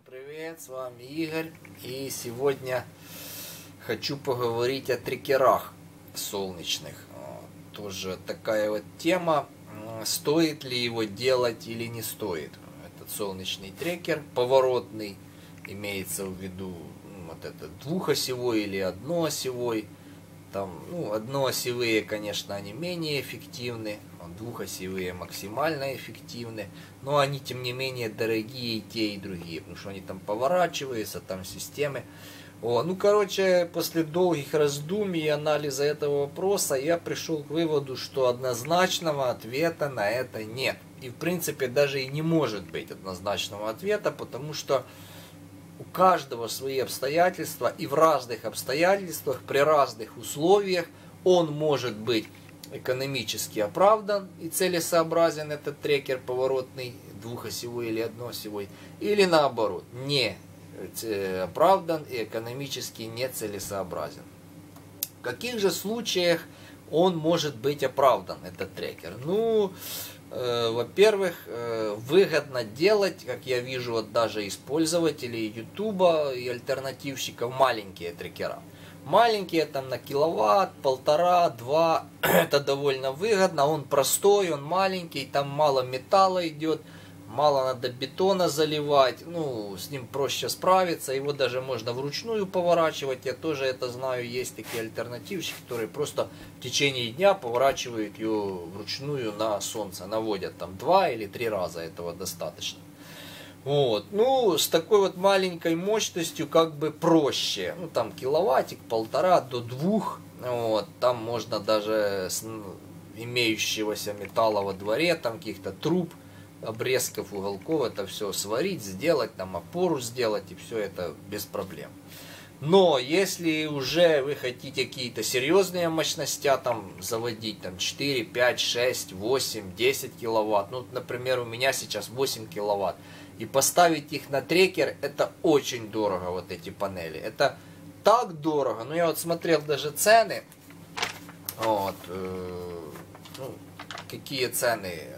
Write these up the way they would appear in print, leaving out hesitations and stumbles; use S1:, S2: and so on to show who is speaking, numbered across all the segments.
S1: Всем привет, с вами Игорь, и сегодня хочу поговорить о трекерах солнечных. Тоже такая вот тема, стоит ли его делать или не стоит. Этот солнечный трекер поворотный, имеется в виду вот этот двухосевой или одноосевой. Там, одноосевые, конечно, они менее эффективны, двухосевые максимально эффективны, но они, тем не менее, дорогие и те, и другие, потому что они там поворачиваются, там системы. После долгих раздумий и анализа этого вопроса я пришел к выводу, что однозначного ответа на это нет. И, в принципе, даже и не может быть однозначного ответа, потому что у каждого свои обстоятельства, и в разных обстоятельствах, при разных условиях он может быть экономически оправдан и целесообразен, этот трекер поворотный, двухосевой или одноосевой, или наоборот, не оправдан и экономически нецелесообразен. В каких же случаях он может быть оправдан, этот трекер? Во-первых, выгодно делать, как я вижу, вот даже из пользователей Ютуба и альтернативщиков, маленькие трекера. Маленькие, там на киловатт, 1,5, 2, это довольно выгодно, он простой, он маленький, там мало металла идет, мало надо бетона заливать, с ним проще справиться, его даже можно вручную поворачивать, я тоже это знаю, есть такие альтернативщики, которые просто в течение дня поворачивают ее вручную на солнце, наводят там 2 или 3 раза, этого достаточно. С такой вот маленькой мощностью как бы проще, там киловаттик, 1,5 до 2, там можно даже с имеющегося металла во дворе, там каких-то труб, обрезков, уголков, это все сварить, сделать, там опору сделать, и все это без проблем. Но если уже вы хотите какие-то серьезные мощности там заводить, там 4, 5, 6, 8, 10 киловатт, например, у меня сейчас 8 киловатт, и поставить их на трекер, это очень дорого, вот эти панели. Это так дорого, я вот смотрел даже цены, какие цены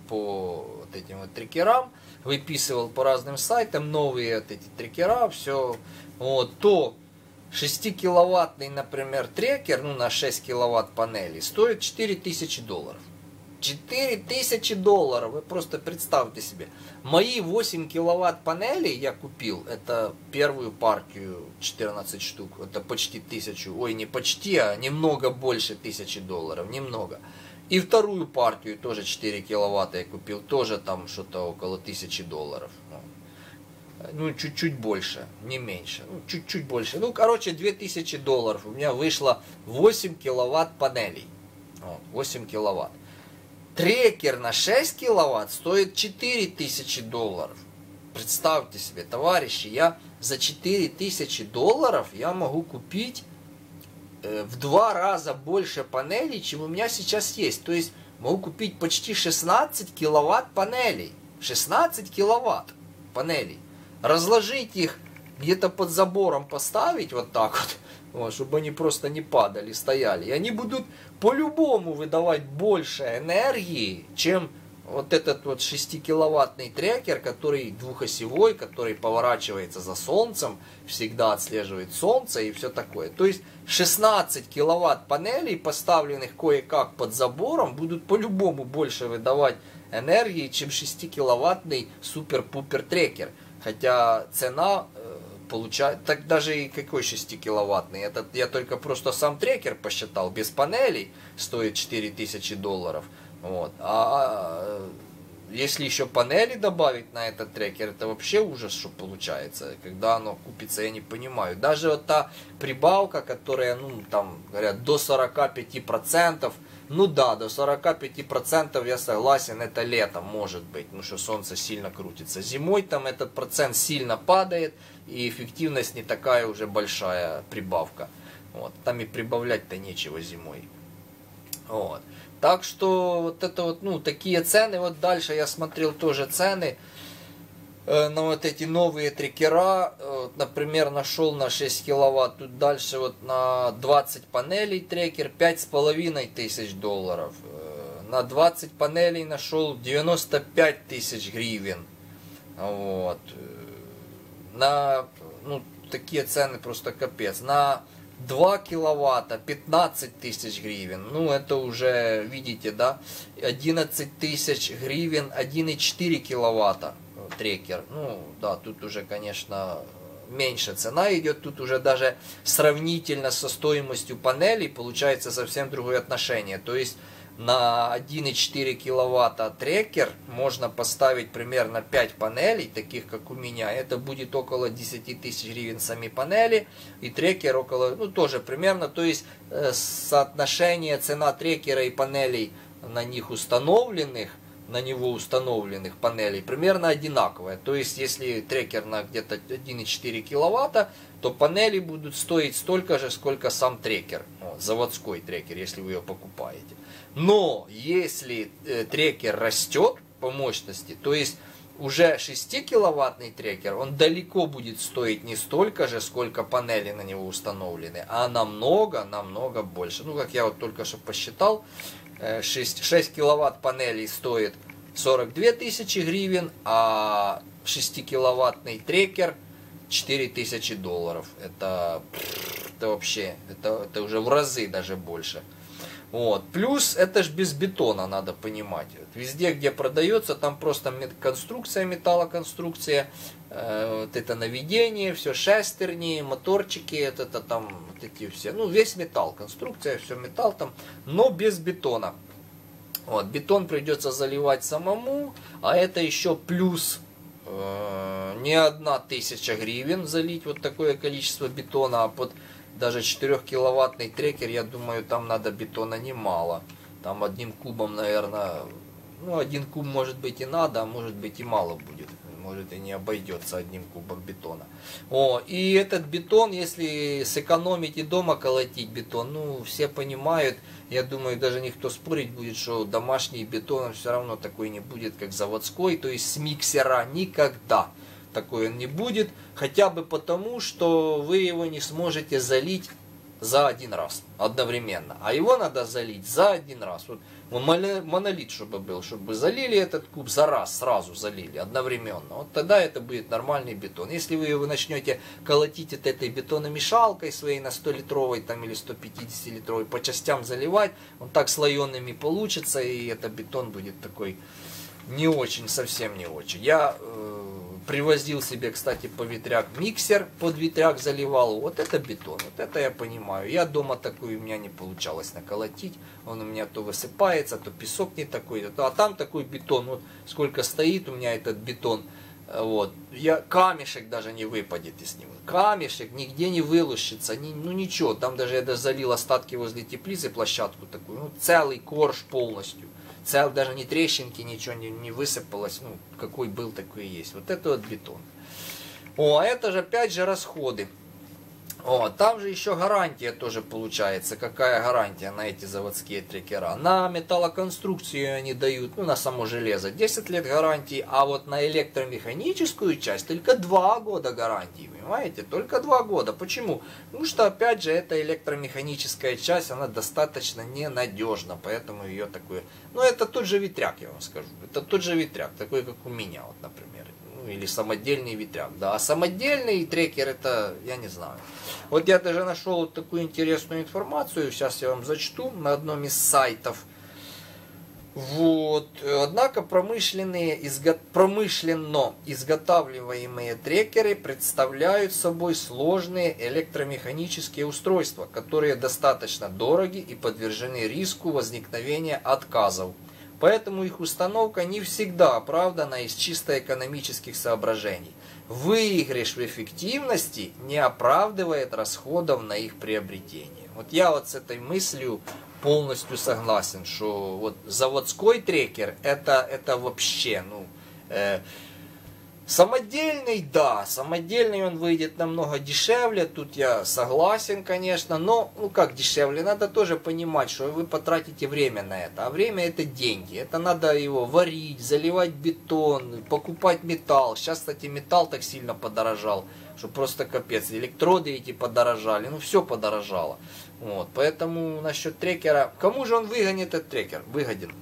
S1: по вот этим вот трекерам, выписывал по разным сайтам новые вот эти трекера, все, то 6-киловаттный, например, трекер, на 6 киловатт панели, стоит $4000. $4000, вы просто представьте себе. Мои 8 киловатт панелей я купил, это первую партию 14 штук, это почти 1000, ой, не почти, а немного больше $1000, немного. И вторую партию, тоже 4 киловатта я купил, тоже там что-то около $1000. Чуть-чуть больше, не меньше, чуть-чуть больше. $2000 у меня вышло 8 киловатт панелей. 8 киловатт. Трекер на 6 киловатт стоит $4000. Представьте себе, товарищи, я за $4000 я могу купить в 2 раза больше панелей, чем у меня сейчас есть. То есть могу купить почти 16 киловатт панелей. 16 киловатт панелей. Разложить их где-то под забором, поставить вот так вот, чтобы они просто не падали, стояли. И они будут по-любому выдавать больше энергии, чем вот этот вот 6-киловаттный трекер, который двухосевой, который поворачивается за солнцем, всегда отслеживает солнце и все такое. То есть 16 киловатт панелей, поставленных кое-как под забором, будут по-любому больше выдавать энергии, чем 6-киловаттный супер-пупер трекер. Хотя цена получает, так даже и какой 6-киловаттный, это я только просто сам трекер посчитал, без панелей стоит $4000. Если еще панели добавить на этот трекер, это вообще ужас, что получается. Когда оно купится, я не понимаю. Даже вот та прибавка, которая, там, говорят, до 45%, до 45% я согласен, это летом может быть, что солнце сильно крутится. Зимой там этот процент сильно падает, и эффективность не такая уже большая прибавка. Там и прибавлять-то нечего зимой. Так что вот это такие цены. Дальше я смотрел тоже цены на вот эти новые трекера. Например, нашел на 6 киловатт. Тут дальше на 20 панелей трекер $5500. На 20 панелей нашел 95 000 гривен. ну, такие цены просто капец. На 2 киловатта 15 тысяч гривен. Ну, это уже, видите, да, 11 тысяч гривен 1,4 киловатта трекер. Ну, да, тут уже, конечно, меньше цена идет. Тут уже даже сравнительно со стоимостью панелей получается совсем другое отношение. То есть на 1,4 киловатта трекер можно поставить примерно 5 панелей, таких как у меня. Это будет около 10 тысяч гривен сами панели. И трекер около, ну тоже примерно. То есть соотношение цена трекера и панелей на них установленных, на него установленных панелей примерно одинаковое. То есть если трекер на где-то 1,4 киловатта, то панели будут стоить столько же, сколько сам трекер. Вот, заводской трекер, если вы ее покупаете. Но если трекер растет по мощности, то есть уже 6-киловаттный трекер, он далеко будет стоить не столько же, сколько панели на него установлены, а намного больше. Ну, как я вот только что посчитал, 6 киловатт панелей стоит 42 тысячи гривен, а 6-киловаттный трекер 4000 долларов. Это вообще, это уже в разы даже больше. Вот. Плюс это ж без бетона, надо понимать. Везде, где продается, там просто конструкция, металлоконструкция, вот это наведение, все шестерни, моторчики, это там вот эти все, ну весь металл, конструкция, все металл там, но без бетона. Вот. Бетон придется заливать самому, а это еще плюс не 1000 гривен залить вот такое количество бетона, а под даже 4-киловаттный трекер, я думаю, там надо бетона немало. Там одним кубом, наверное, ну, 1 куб может быть и надо, а может быть и мало будет. Может и не обойдется одним кубом бетона. И этот бетон, если сэкономить и дома колотить бетон, ну, все понимают, я думаю, даже никто спорить будет, что домашний бетон все равно такой не будет, как заводской, то есть с миксера никогда. Такой он не будет, хотя бы потому, что вы его не сможете залить за один раз одновременно. А его надо залить за один раз. Вот монолит, чтобы был, чтобы залили этот куб за раз, сразу залили одновременно. Вот тогда это будет нормальный бетон. Если вы его начнете колотить от этой бетономешалкой своей на 100-литровой там, или 150-литровой по частям заливать, он так слоенными получится, и этот бетон будет такой не очень, совсем не очень. Я привозил себе, кстати, по ветряк миксер, под ветряк заливал. Вот это бетон, вот это я понимаю. Я дома такой, у меня не получалось наколотить. Он у меня то высыпается, то песок не такой. А там такой бетон, вот сколько стоит у меня этот бетон. Вот. Камешек даже не выпадет из него. Камешек нигде не вылущится, ну ничего. Там даже я залил остатки возле теплицы, площадку такую. Ну, целый корж полностью. Даже ни трещинки, ничего не высыпалось. Ну, какой был, такой и есть. Вот это вот бетон. А это же опять же расходы. Там же еще гарантия тоже получается. Какая гарантия на эти заводские трекера? На металлоконструкцию они дают, ну, на само железо 10 лет гарантии, а вот на электромеханическую часть только 2 года гарантии. Понимаете? Только 2 года. Почему? Потому что, опять же, эта электромеханическая часть, она достаточно ненадежна, поэтому ее такое... Ну, это тот же ветряк, я вам скажу. Это тот же ветряк, такой, как у меня, вот, например. Или самодельный ветряк, да. А самодельный трекер, это, я не знаю. Вот я даже нашел вот такую интересную информацию, сейчас я вам зачту на одном из сайтов. Вот. Однако промышленно изготавливаемые трекеры представляют собой сложные электромеханические устройства, которые достаточно дороги и подвержены риску возникновения отказов. Поэтому их установка не всегда оправдана из чисто экономических соображений. Выигрыш в эффективности не оправдывает расходов на их приобретение. Вот я вот с этой мыслью полностью согласен, что вот заводской трекер это вообще, ну, самодельный, да, самодельный он выйдет намного дешевле, тут я согласен, конечно, но, ну как дешевле, надо тоже понимать, что вы потратите время на это, а время это деньги, это надо его варить, заливать бетон, покупать металл, сейчас, кстати, металл так сильно подорожал, что просто капец, электроды эти подорожали, ну все подорожало, вот, поэтому насчет трекера, кому же он выгоден, этот трекер? Выгоден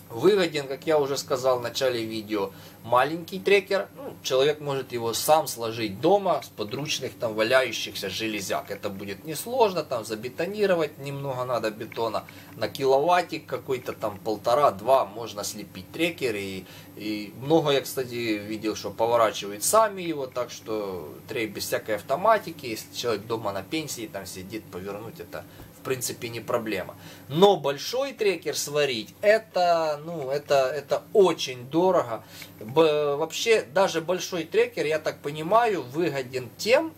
S1: Выгоден, как я уже сказал в начале видео, маленький трекер. Ну, человек может его сам сложить дома с подручных там валяющихся железяк. Это будет несложно, там забетонировать немного надо бетона. На киловаттик какой-то там 1,5-2 можно слепить трекер. И много я, кстати, видел, что поворачивают сами его. Так что трек без всякой автоматики. Если человек дома на пенсии там сидит, повернуть это в принципе не проблема. Но большой трекер сварить, это очень дорого. Вообще даже большой трекер, я так понимаю, выгоден тем,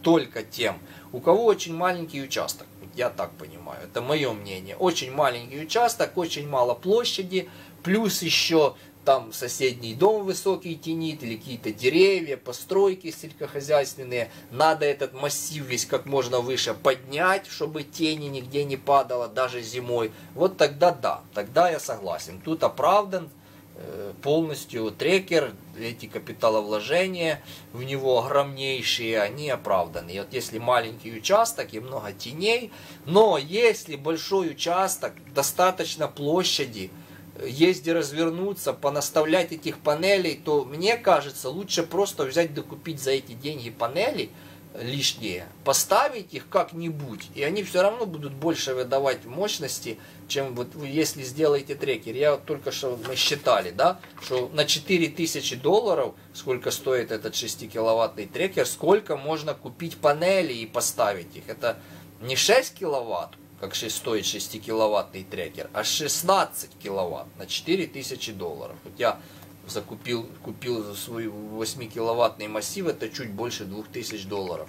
S1: только тем, у кого очень маленький участок. Я так понимаю, это мое мнение. Очень маленький участок, очень мало площади, плюс еще там соседний дом высокий тянит, или какие-то деревья, постройки сельскохозяйственные. Надо этот массив весь как можно выше поднять, чтобы тени нигде не падало, даже зимой. Вот тогда да, тогда я согласен. Тут оправдан полностью трекер, эти капиталовложения в него огромнейшие, они оправданы. И вот если маленький участок и много теней, но если большой участок, достаточно площади, есть где развернуться, понаставлять этих панелей, то мне кажется, лучше просто взять докупить за эти деньги панели лишние, поставить их как-нибудь, и они все равно будут больше выдавать мощности, чем вот вы, если сделаете трекер. Я вот только что мы считали, да, что на $4000, сколько стоит этот 6-киловаттный трекер, сколько можно купить панелей и поставить их. Это не 6 киловатт, как стоит 6-киловаттный трекер, а 16 киловатт на $4000. Вот я купил за свой 8-киловаттный массив, это чуть больше $2000.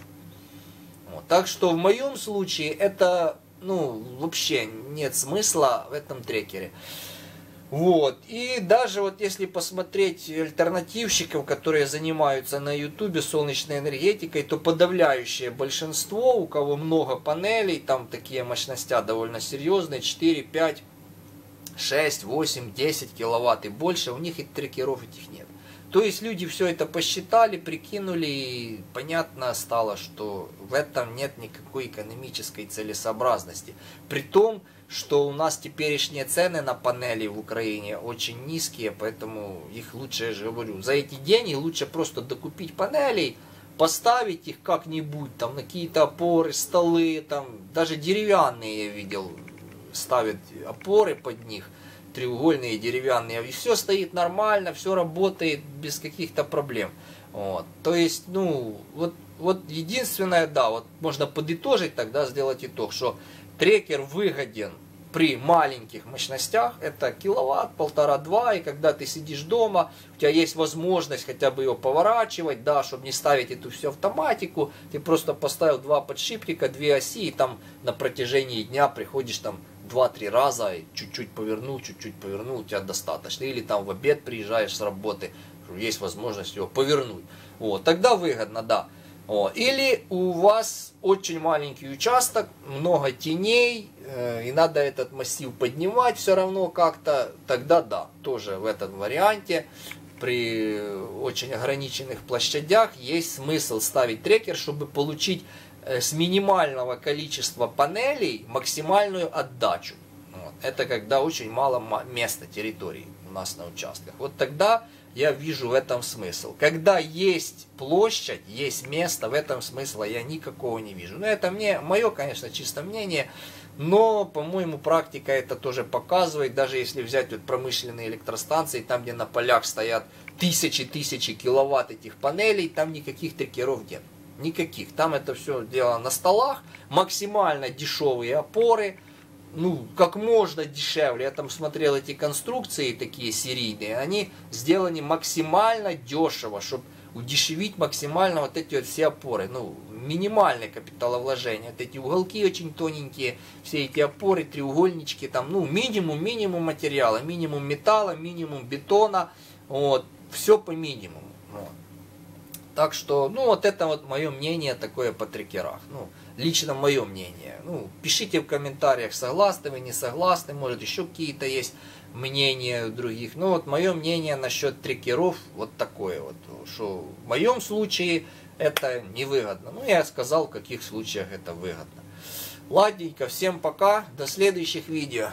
S1: Вот. Так что в моем случае это, вообще нет смысла в этом трекере. Вот. И даже вот если посмотреть альтернативщиков, которые занимаются на ютубе солнечной энергетикой, то подавляющее большинство, у кого много панелей, там такие мощности довольно серьезные, 4, 5, 6, 8, 10 киловатт и больше, у них и трекеров этих нет. То есть люди все это посчитали, прикинули, и понятно стало, что в этом нет никакой экономической целесообразности. При том, что у нас теперешние цены на панели в Украине очень низкие, поэтому их лучше, я же говорю, за эти деньги лучше просто докупить панелей, поставить их как-нибудь, там, на какие-то опоры, столы, там, даже деревянные я видел, ставят опоры под них, треугольные, деревянные, и все стоит нормально, все работает без каких-то проблем. Вот. То есть, вот единственное, да, вот можно подытожить тогда, сделать итог, что трекер выгоден при маленьких мощностях, это киловатт, 1,5-2, и когда ты сидишь дома, у тебя есть возможность хотя бы его поворачивать, да, чтобы не ставить эту всю автоматику, ты просто поставил 2 подшипника, 2 оси, и там на протяжении дня приходишь там 2-3 раза, чуть-чуть повернул, у тебя достаточно. Или там в обед приезжаешь с работы, есть возможность его повернуть. Вот, тогда выгодно, да. Вот. Или у вас очень маленький участок, много теней, и надо этот массив поднимать все равно как-то, тогда да, тоже в этом варианте при очень ограниченных площадях есть смысл ставить трекер, чтобы получить с минимального количества панелей максимальную отдачу. Вот. Это когда очень мало места, территории у нас на участках. Вот тогда я вижу в этом смысл. Когда есть площадь, есть место, в этом смысла я никакого не вижу. Но это мое, конечно, чисто мнение, но, по-моему, практика это тоже показывает. Даже если взять вот промышленные электростанции, там, где на полях стоят тысячи киловатт этих панелей, там никаких трекеров нет. Никаких. Там это все дело на столах, максимально дешевые опоры, как можно дешевле. Я там смотрел эти конструкции такие серийные, они сделаны максимально дешево, чтобы удешевить максимально вот эти вот все опоры. Минимальное капиталовложение. Вот эти уголки очень тоненькие, все эти опоры, треугольнички, там, минимум материала, минимум металла, минимум бетона, вот, все по минимуму. Вот. Так что, вот это вот мое мнение такое по трекерах. Лично мое мнение. Пишите в комментариях, согласны вы, не согласны, может еще какие-то есть мнения других. Вот мое мнение насчет трекеров вот такое вот, что в моем случае это невыгодно. Я сказал, в каких случаях это выгодно. Ладненько, всем пока, до следующих видео.